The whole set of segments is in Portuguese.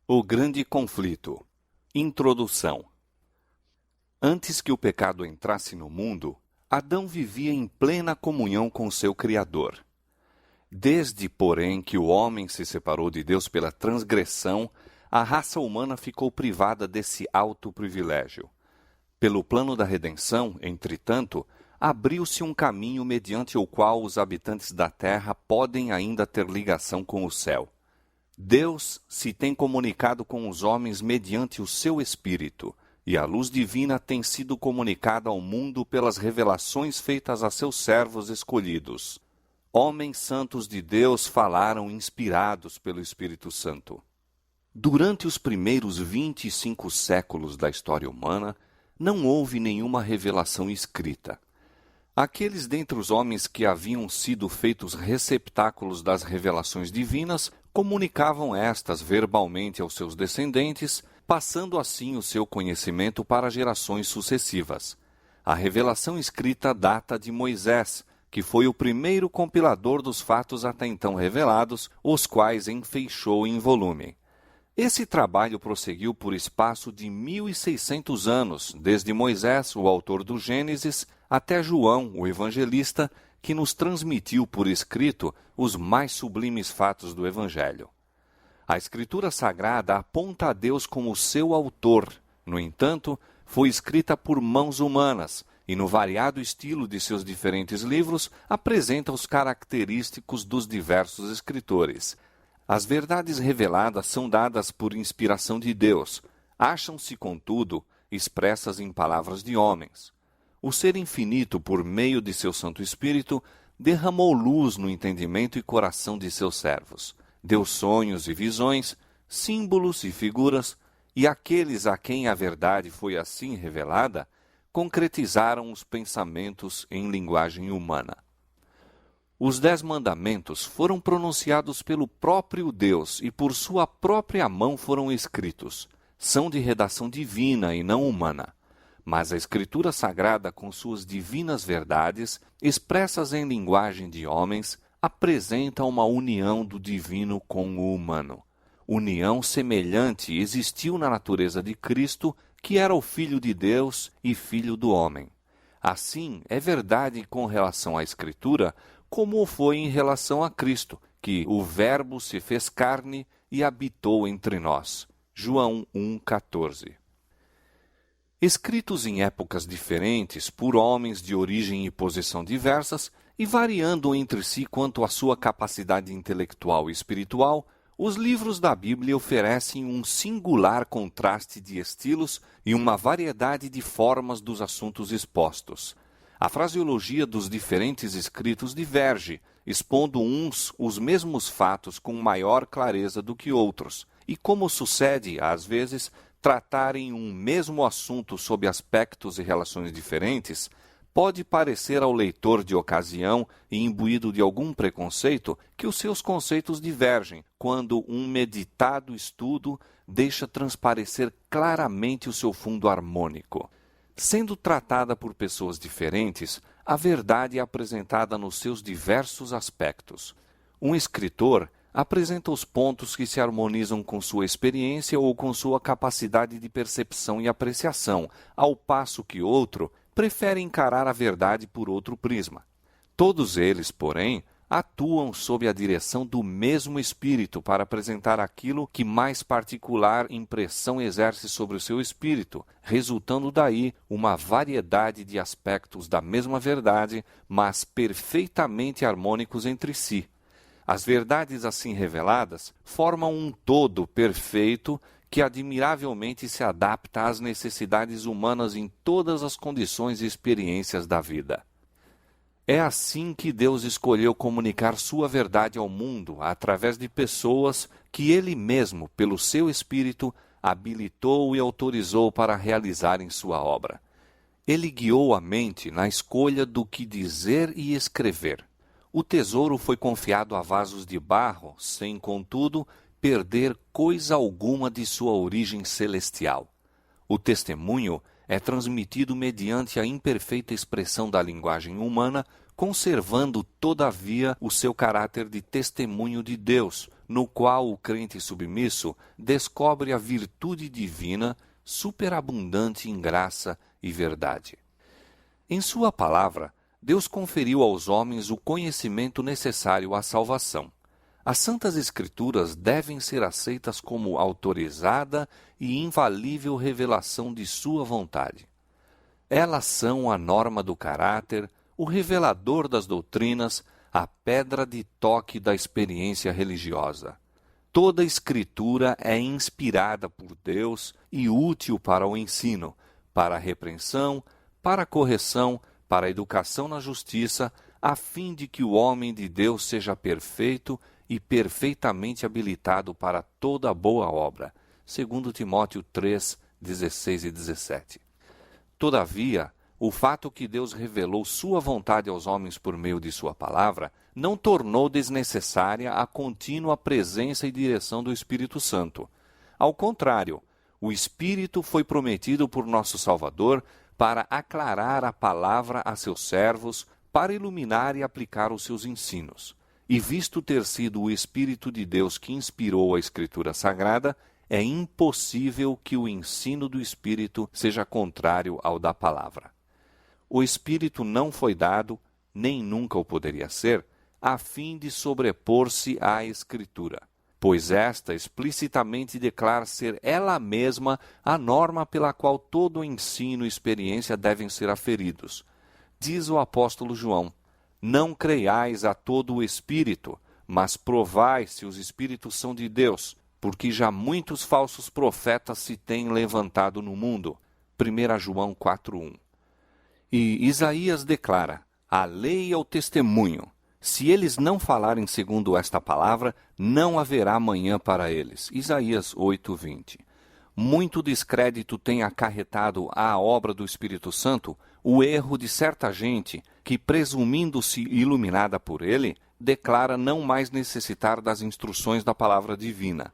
O grande conflito. Introdução. Antes que o pecado entrasse no mundo, Adão vivia em plena comunhão com seu Criador. Desde, porém, que o homem se separou de Deus pela transgressão, a raça humana ficou privada desse alto privilégio. Pelo plano da redenção, entretanto, abriu-se um caminho mediante o qual os habitantes da terra podem ainda ter ligação com o céu. Deus se tem comunicado com os homens mediante o seu Espírito, e a luz divina tem sido comunicada ao mundo pelas revelações feitas a seus servos escolhidos. Homens santos de Deus falaram inspirados pelo Espírito Santo. Durante os primeiros 25 séculos da história humana, não houve nenhuma revelação escrita. Aqueles dentre os homens que haviam sido feitos receptáculos das revelações divinas comunicavam estas verbalmente aos seus descendentes, passando assim o seu conhecimento para gerações sucessivas. A revelação escrita data de Moisés, que foi o primeiro compilador dos fatos até então revelados, os quais enfeixou em volume. Esse trabalho prosseguiu por espaço de 1.600 anos, desde Moisés, o autor do Gênesis, até João, o evangelista, que nos transmitiu por escrito os mais sublimes fatos do Evangelho. A Escritura Sagrada aponta a Deus como seu autor. No entanto, foi escrita por mãos humanas e, no variado estilo de seus diferentes livros, apresenta os característicos dos diversos escritores. As verdades reveladas são dadas por inspiração de Deus. Acham-se, contudo, expressas em palavras de homens. O Ser Infinito, por meio de seu Santo Espírito, derramou luz no entendimento e coração de seus servos. Deu sonhos e visões, símbolos e figuras, e aqueles a quem a verdade foi assim revelada, concretizaram os pensamentos em linguagem humana. Os 10 mandamentos foram pronunciados pelo próprio Deus e por sua própria mão foram escritos. São de redação divina e não humana. Mas a Escritura Sagrada, com suas divinas verdades, expressas em linguagem de homens, apresenta uma união do divino com o humano. União semelhante existiu na natureza de Cristo, que era o Filho de Deus e Filho do homem. Assim, é verdade com relação à Escritura, como o foi em relação a Cristo, que o Verbo se fez carne e habitou entre nós. João 1,14. Escritos em épocas diferentes, por homens de origem e posição diversas, e variando entre si quanto à sua capacidade intelectual e espiritual, os livros da Bíblia oferecem um singular contraste de estilos e uma variedade de formas dos assuntos expostos. A fraseologia dos diferentes escritos diverge, expondo uns os mesmos fatos com maior clareza do que outros, e como sucede, às vezes, tratarem um mesmo assunto sob aspectos e relações diferentes, pode parecer ao leitor de ocasião e imbuído de algum preconceito que os seus conceitos divergem, quando um meditado estudo deixa transparecer claramente o seu fundo harmônico. Sendo tratada por pessoas diferentes, a verdade é apresentada nos seus diversos aspectos. Um escritor apresenta os pontos que se harmonizam com sua experiência ou com sua capacidade de percepção e apreciação, ao passo que outro prefere encarar a verdade por outro prisma. Todos eles, porém, atuam sob a direção do mesmo espírito para apresentar aquilo que mais particular impressão exerce sobre o seu espírito, resultando daí uma variedade de aspectos da mesma verdade, mas perfeitamente harmônicos entre si. As verdades assim reveladas formam um todo perfeito que admiravelmente se adapta às necessidades humanas em todas as condições e experiências da vida. É assim que Deus escolheu comunicar sua verdade ao mundo, através de pessoas que Ele mesmo, pelo seu Espírito, habilitou e autorizou para realizarem sua obra. Ele guiou a mente na escolha do que dizer e escrever. O tesouro foi confiado a vasos de barro, sem, contudo, perder coisa alguma de sua origem celestial. O testemunho é transmitido mediante a imperfeita expressão da linguagem humana, conservando, todavia, o seu caráter de testemunho de Deus, no qual o crente submisso descobre a virtude divina, superabundante em graça e verdade. Em sua palavra, Deus conferiu aos homens o conhecimento necessário à salvação. As Santas Escrituras devem ser aceitas como autorizada e infalível revelação de sua vontade. Elas são a norma do caráter, o revelador das doutrinas, a pedra de toque da experiência religiosa. Toda Escritura é inspirada por Deus e útil para o ensino, para a repreensão, para a correção, para a educação na justiça, a fim de que o homem de Deus seja perfeito e perfeitamente habilitado para toda boa obra. 2 Timóteo 3, 16 e 17. Todavia, o fato que Deus revelou sua vontade aos homens por meio de sua palavra não tornou desnecessária a contínua presença e direção do Espírito Santo. Ao contrário, o Espírito foi prometido por nosso Salvador para aclarar a palavra a seus servos, para iluminar e aplicar os seus ensinos. E visto ter sido o Espírito de Deus que inspirou a Escritura Sagrada, é impossível que o ensino do Espírito seja contrário ao da palavra. O Espírito não foi dado, nem nunca o poderia ser, a fim de sobrepor-se à Escritura, pois esta explicitamente declara ser ela mesma a norma pela qual todo o ensino e experiência devem ser aferidos. Diz o apóstolo João: não creiais a todo o Espírito, mas provai se os Espíritos são de Deus, porque já muitos falsos profetas se têm levantado no mundo. 1 João 4:1. E Isaías declara: a lei é o testemunho. Se eles não falarem segundo esta palavra, não haverá manhã para eles. Isaías 8:20. Muito descrédito tem acarretado à obra do Espírito Santo o erro de certa gente que, presumindo-se iluminada por ele, declara não mais necessitar das instruções da palavra divina.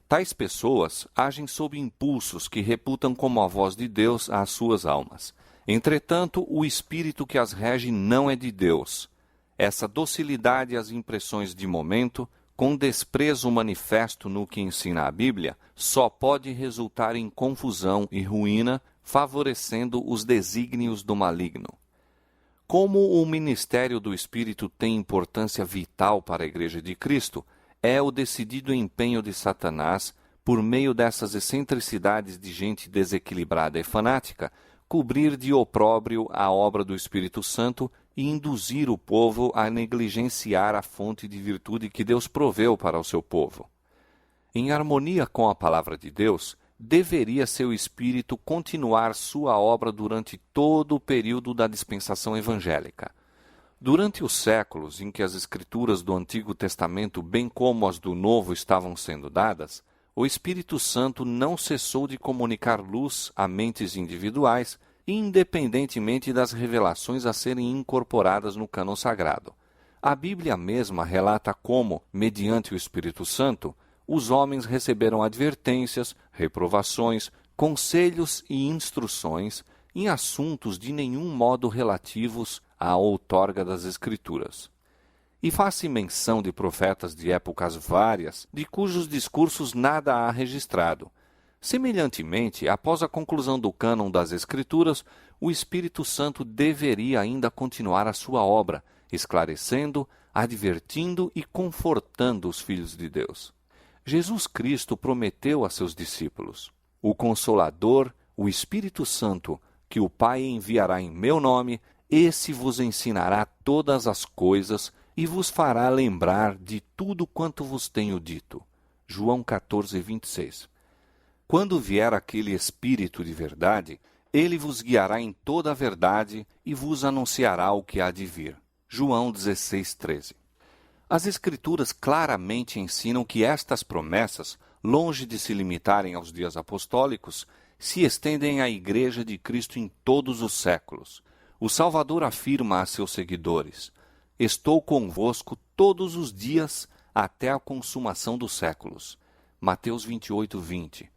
Tais pessoas agem sob impulsos que reputam como a voz de Deus às suas almas. Entretanto, o espírito que as rege não é de Deus. Essa docilidade às impressões de momento, com desprezo manifesto no que ensina a Bíblia, só pode resultar em confusão e ruína, favorecendo os desígnios do maligno. Como o ministério do Espírito tem importância vital para a Igreja de Cristo, é o decidido empenho de Satanás, por meio dessas excentricidades de gente desequilibrada e fanática, cobrir de opróbrio a obra do Espírito Santo e induzir o povo a negligenciar a fonte de virtude que Deus proveu para o seu povo. Em harmonia com a palavra de Deus, deveria seu Espírito continuar sua obra durante todo o período da dispensação evangélica. Durante os séculos em que as Escrituras do Antigo Testamento, bem como as do Novo, estavam sendo dadas, o Espírito Santo não cessou de comunicar luz a mentes individuais, independentemente das revelações a serem incorporadas no cânon sagrado. A Bíblia mesma relata como, mediante o Espírito Santo, os homens receberam advertências, reprovações, conselhos e instruções em assuntos de nenhum modo relativos à outorga das Escrituras. E faz-se menção de profetas de épocas várias, de cujos discursos nada há registrado. Semelhantemente, após a conclusão do cânon das Escrituras, o Espírito Santo deveria ainda continuar a sua obra, esclarecendo, advertindo e confortando os filhos de Deus. Jesus Cristo prometeu a seus discípulos: o Consolador, o Espírito Santo, que o Pai enviará em meu nome, esse vos ensinará todas as coisas e vos fará lembrar de tudo quanto vos tenho dito. João 14:26. Quando vier aquele Espírito de verdade, ele vos guiará em toda a verdade e vos anunciará o que há de vir. João 16:13. As Escrituras claramente ensinam que estas promessas, longe de se limitarem aos dias apostólicos, se estendem à Igreja de Cristo em todos os séculos. O Salvador afirma a seus seguidores: estou convosco todos os dias até a consumação dos séculos. Mateus 28:20.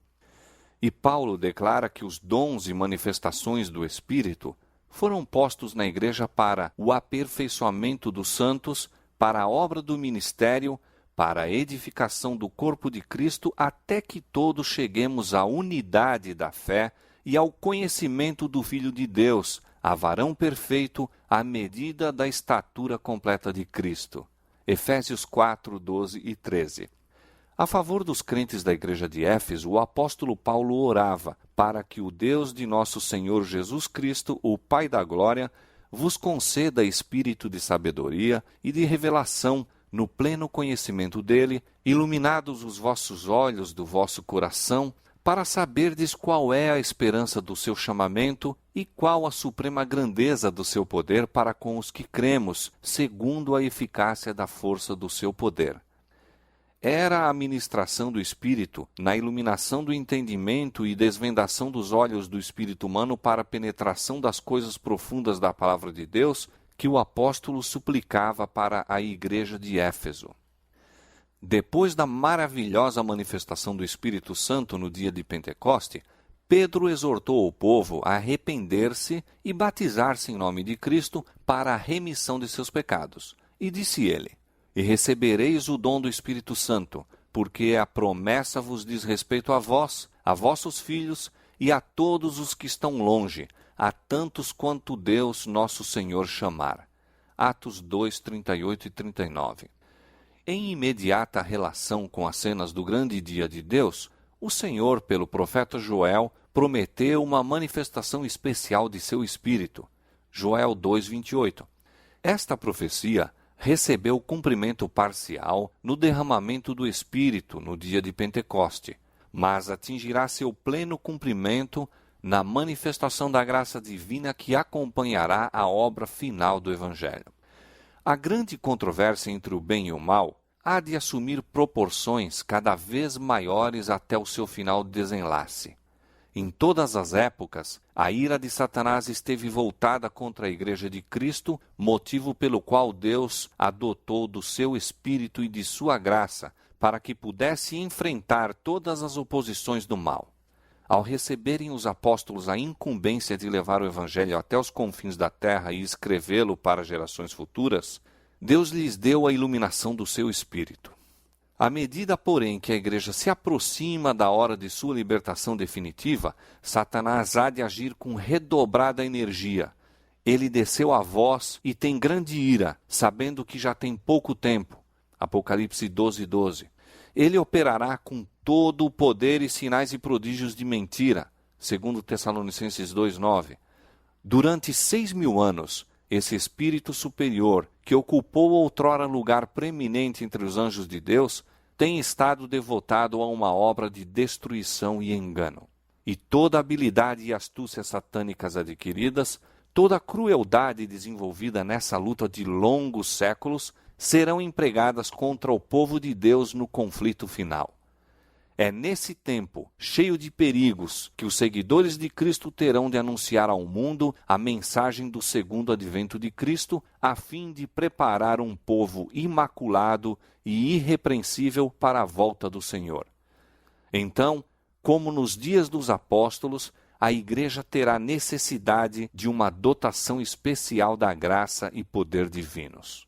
E Paulo declara que os dons e manifestações do Espírito foram postos na igreja para o aperfeiçoamento dos santos, para a obra do ministério, para a edificação do corpo de Cristo, até que todos cheguemos à unidade da fé e ao conhecimento do Filho de Deus, a varão perfeito, à medida da estatura completa de Cristo. Efésios 4, 12 e 13. A favor dos crentes da igreja de Éfeso, o apóstolo Paulo orava para que o Deus de nosso Senhor Jesus Cristo, o Pai da glória, vos conceda espírito de sabedoria e de revelação no pleno conhecimento dele, iluminados os vossos olhos do vosso coração, para saberdes qual é a esperança do seu chamamento e qual a suprema grandeza do seu poder para com os que cremos, segundo a eficácia da força do seu poder. Era a ministração do Espírito, na iluminação do entendimento e desvendação dos olhos do espírito humano para a penetração das coisas profundas da palavra de Deus, que o apóstolo suplicava para a igreja de Éfeso. Depois da maravilhosa manifestação do Espírito Santo no dia de Pentecoste, Pedro exortou o povo a arrepender-se e batizar-se em nome de Cristo para a remissão de seus pecados. E disse ele: E recebereis o dom do Espírito Santo, porque a promessa vos diz respeito a vós, a vossos filhos e a todos os que estão longe, a tantos quanto Deus nosso Senhor chamar. Atos 2, 38 e 39. Em imediata relação com as cenas do grande dia de Deus, o Senhor, pelo profeta Joel, prometeu uma manifestação especial de seu Espírito. Joel 2, 28. Esta profecia recebeu cumprimento parcial no derramamento do Espírito no dia de Pentecoste, mas atingirá seu pleno cumprimento na manifestação da graça divina que acompanhará a obra final do Evangelho. A grande controvérsia entre o bem e o mal há de assumir proporções cada vez maiores até o seu final desenlace. Em todas as épocas, a ira de Satanás esteve voltada contra a Igreja de Cristo, motivo pelo qual Deus a dotou do seu Espírito e de sua graça, para que pudesse enfrentar todas as oposições do mal. Ao receberem os apóstolos a incumbência de levar o Evangelho até os confins da terra e escrevê-lo para gerações futuras, Deus lhes deu a iluminação do seu Espírito. À medida, porém, que a igreja se aproxima da hora de sua libertação definitiva, Satanás há de agir com redobrada energia. Ele desceu a voz e tem grande ira, sabendo que já tem pouco tempo. Apocalipse 12, 12. Ele operará com todo o poder e sinais e prodígios de mentira, segundo Tessalonicenses 2, 9. Durante 6.000 anos, esse espírito superior, que ocupou outrora lugar preeminente entre os anjos de Deus, tem estado devotado a uma obra de destruição e engano. E toda a habilidade e astúcia satânicas adquiridas, toda a crueldade desenvolvida nessa luta de longos séculos, serão empregadas contra o povo de Deus no conflito final. É nesse tempo, cheio de perigos, que os seguidores de Cristo terão de anunciar ao mundo a mensagem do segundo advento de Cristo, a fim de preparar um povo imaculado e irrepreensível para a volta do Senhor. Então, como nos dias dos apóstolos, a igreja terá necessidade de uma dotação especial da graça e poder divinos.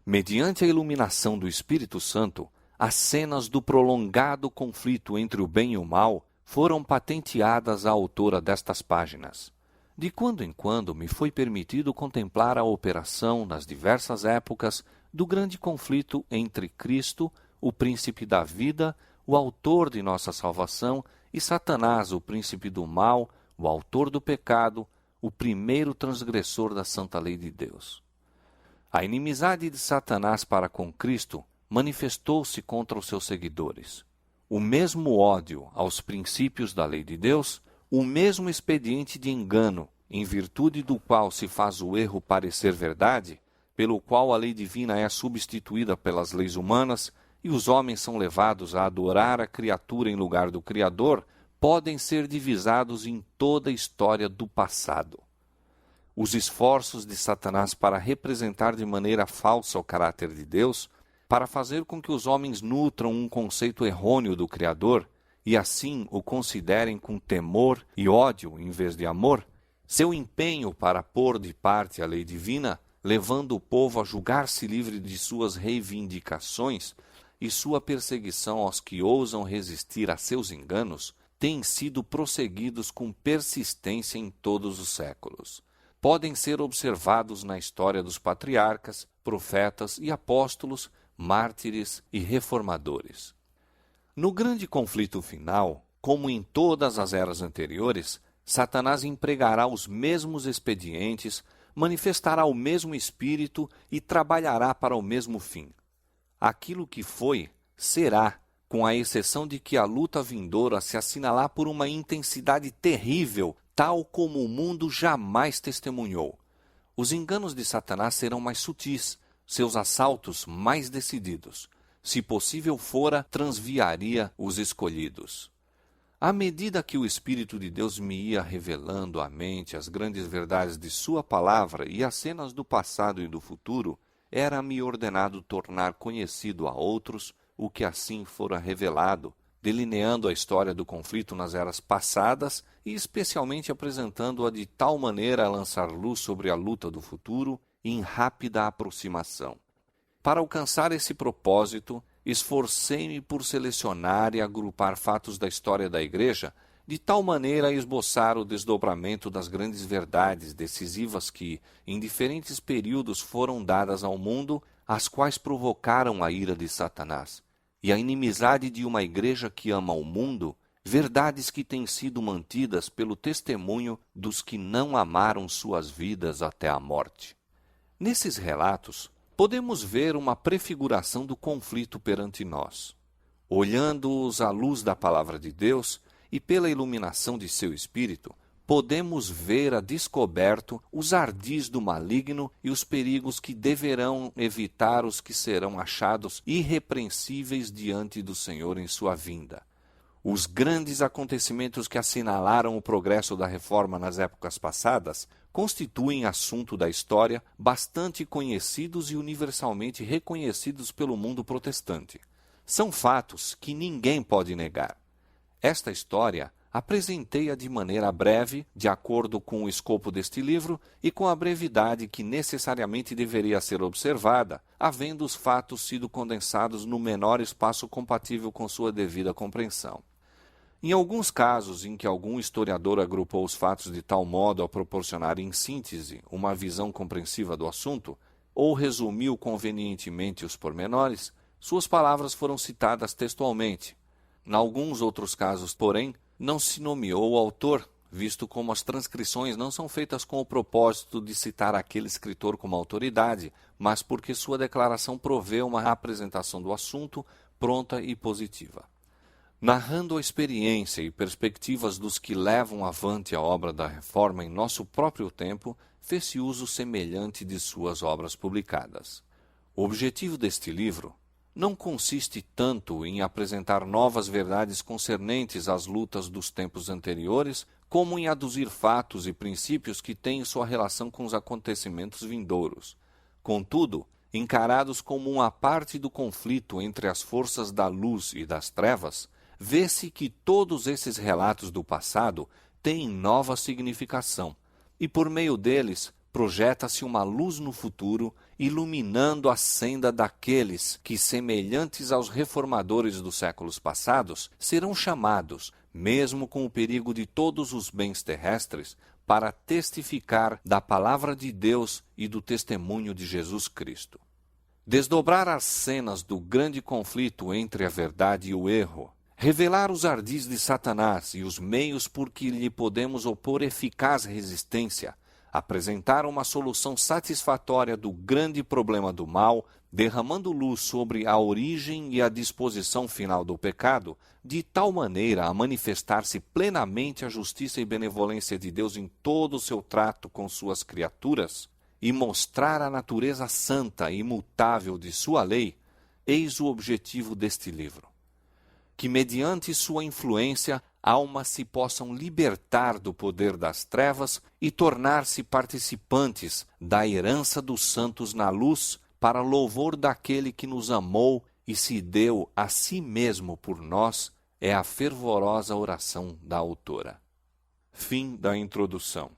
Mediante a iluminação do Espírito Santo, as cenas do prolongado conflito entre o bem e o mal foram patenteadas à autora destas páginas. De quando em quando me foi permitido contemplar a operação, nas diversas épocas, do grande conflito entre Cristo, o príncipe da vida, o autor de nossa salvação, e Satanás, o príncipe do mal, o autor do pecado, o primeiro transgressor da santa lei de Deus. A inimizade de Satanás para com Cristo manifestou-se contra os seus seguidores. O mesmo ódio aos princípios da lei de Deus, o mesmo expediente de engano, em virtude do qual se faz o erro parecer verdade, pelo qual a lei divina é substituída pelas leis humanas e os homens são levados a adorar a criatura em lugar do Criador, podem ser divisados em toda a história do passado. Os esforços de Satanás para representar de maneira falsa o caráter de Deus, para fazer com que os homens nutram um conceito errôneo do Criador e assim o considerem com temor e ódio em vez de amor, Seu empenho para pôr de parte a lei divina, levando o povo a julgar-se livre de suas reivindicações, e sua perseguição aos que ousam resistir a seus enganos, têm sido prosseguidos com persistência em todos os séculos. Podem ser observados na história dos patriarcas, profetas e apóstolos, mártires e reformadores. No grande conflito final, como em todas as eras anteriores, Satanás empregará os mesmos expedientes, manifestará o mesmo espírito e trabalhará para o mesmo fim. Aquilo que foi, será, com a exceção de que a luta vindoura se assinalar por uma intensidade terrível, tal como o mundo jamais testemunhou. Os enganos de Satanás serão mais sutis, seus assaltos mais decididos. Se possível fora, transviaria os escolhidos. À medida que o Espírito de Deus me ia revelando à mente as grandes verdades de sua palavra e as cenas do passado e do futuro, era-me ordenado tornar conhecido a outros o que assim fora revelado, delineando a história do conflito nas eras passadas e especialmente apresentando-a de tal maneira a lançar luz sobre a luta do futuro em rápida aproximação. Para alcançar esse propósito, esforcei-me por selecionar e agrupar fatos da história da Igreja, de tal maneira a esboçar o desdobramento das grandes verdades decisivas que, em diferentes períodos, foram dadas ao mundo, as quais provocaram a ira de Satanás, e a inimizade de uma Igreja que ama o mundo, verdades que têm sido mantidas pelo testemunho dos que não amaram suas vidas até a morte. Nesses relatos, podemos ver uma prefiguração do conflito perante nós. Olhando-os à luz da palavra de Deus e pela iluminação de seu Espírito, podemos ver a descoberto os ardis do maligno e os perigos que deverão evitar os que serão achados irrepreensíveis diante do Senhor em sua vinda. Os grandes acontecimentos que assinalaram o progresso da reforma nas épocas passadas constituem assunto da história bastante conhecidos e universalmente reconhecidos pelo mundo protestante. São fatos que ninguém pode negar. Esta história apresentei-a de maneira breve, de acordo com o escopo deste livro e com a brevidade que necessariamente deveria ser observada, havendo os fatos sido condensados no menor espaço compatível com sua devida compreensão. Em alguns casos em que algum historiador agrupou os fatos de tal modo a proporcionar em síntese uma visão compreensiva do assunto, ou resumiu convenientemente os pormenores, suas palavras foram citadas textualmente. Em alguns outros casos, porém, não se nomeou o autor, visto como as transcrições não são feitas com o propósito de citar aquele escritor como autoridade, mas porque sua declaração provê uma apresentação do assunto pronta e positiva. Narrando a experiência e perspectivas dos que levam avante a obra da reforma em nosso próprio tempo, fez-se uso semelhante de suas obras publicadas. O objetivo deste livro não consiste tanto em apresentar novas verdades concernentes às lutas dos tempos anteriores, como em aduzir fatos e princípios que têm sua relação com os acontecimentos vindouros. Contudo, encarados como uma parte do conflito entre as forças da luz e das trevas, vê-se que todos esses relatos do passado têm nova significação, e por meio deles projeta-se uma luz no futuro, iluminando a senda daqueles que, semelhantes aos reformadores dos séculos passados, serão chamados, mesmo com o perigo de todos os bens terrestres, para testificar da palavra de Deus e do testemunho de Jesus Cristo. Desdobrar as cenas do grande conflito entre a verdade e o erro, revelar os ardis de Satanás e os meios por que lhe podemos opor eficaz resistência, apresentar uma solução satisfatória do grande problema do mal, derramando luz sobre a origem e a disposição final do pecado, de tal maneira a manifestar-se plenamente a justiça e benevolência de Deus em todo o seu trato com suas criaturas, e mostrar a natureza santa e imutável de sua lei, eis o objetivo deste livro. Que mediante sua influência, almas se possam libertar do poder das trevas e tornar-se participantes da herança dos santos na luz, para louvor daquele que nos amou e se deu a si mesmo por nós, é a fervorosa oração da autora. Fim da introdução.